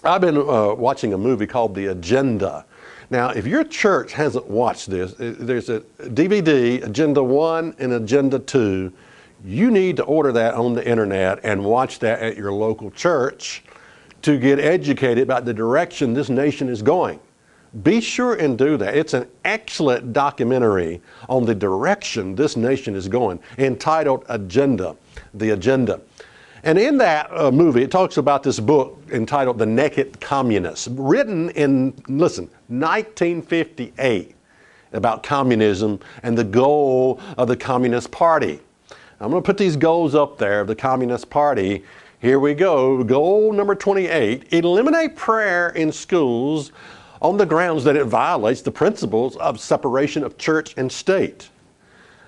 I've been watching a movie called The Agenda. Now, if your church hasn't watched this, there's a DVD, Agenda 1 and Agenda 2. You need to order that on the internet and watch that at your local church to get educated about the direction this nation is going. Be sure and do that. It's an excellent documentary on the direction this nation is going, entitled Agenda, The Agenda. And in that movie, it talks about this book entitled The Naked Communist, written in, listen, 1958, about communism and the goal of the Communist Party. I'm going to put these goals up there of the Communist Party. Here we go. Goal number 28, eliminate prayer in schools on the grounds that it violates the principles of separation of church and state.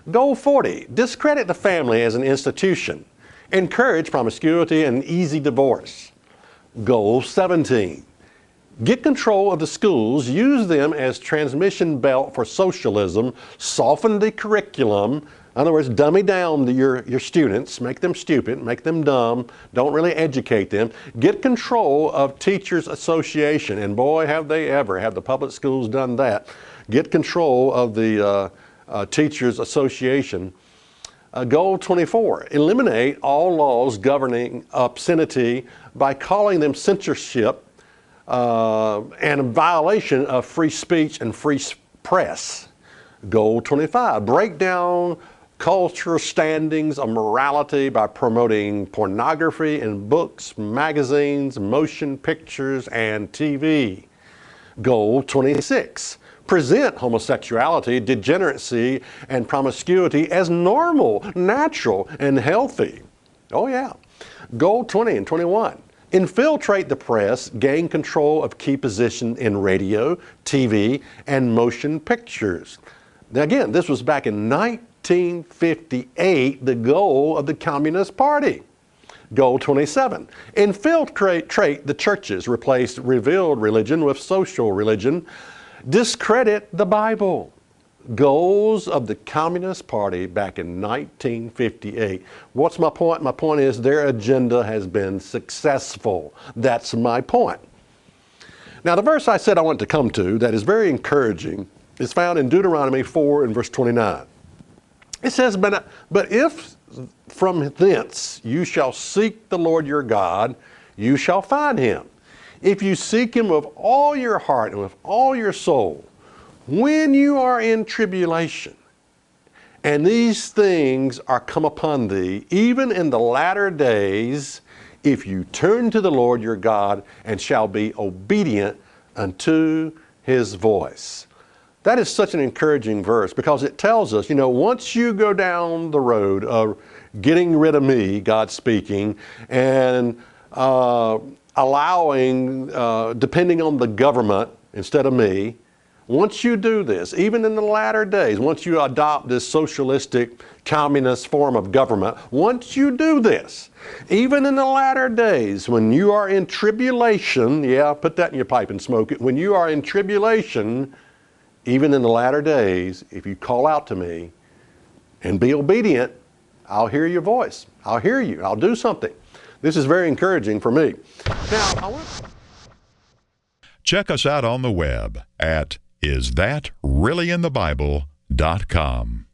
Goal 40, discredit the family as an institution. Encourage promiscuity and easy divorce. Goal 17, get control of the schools, use them as transmission belt for socialism, soften the curriculum. In other words, dummy down your students, make them stupid, make them dumb, don't really educate them. Get control of Teachers Association, and boy, have they ever, have the public schools done that. Get control of the Teachers Association. Goal 24, eliminate all laws governing obscenity by calling them censorship and a violation of free speech and free press. Goal 25, break down cultural standings of morality by promoting pornography in books, magazines, motion pictures, and TV. Goal 26, present homosexuality, degeneracy, and promiscuity as normal, natural, and healthy. Oh yeah. Goal 20 and 21, infiltrate the press, gain control of key positions in radio, TV, and motion pictures. Now again, this was back in 1958, the goal of the Communist Party. Goal 27, infiltrate the churches, replace revealed religion with social religion, discredit the Bible. Goals of the Communist Party back in 1958. What's my point? My point is their agenda has been successful. That's my point. Now the verse I said I want to come to that is very encouraging is found in Deuteronomy 4 and verse 29. It says, but if from thence you shall seek the Lord your God, you shall find him. If you seek him with all your heart and with all your soul, when you are in tribulation, and these things are come upon thee, even in the latter days, if you turn to the Lord your God and shall be obedient unto his voice. That is such an encouraging verse because it tells us, once you go down the road of getting rid of me, God speaking, and allowing, depending on the government instead of me, once you do this, even in the latter days, once you adopt this socialistic, communist form of government, once you do this, even in the latter days, when you are in tribulation, yeah, put that in your pipe and smoke it, when you are in tribulation, even in the latter days, if you call out to me and be obedient, I'll hear your voice. I'll hear you. I'll do something. This is very encouraging for me. Now, check us out on the web at isthatreallyinthebible.com.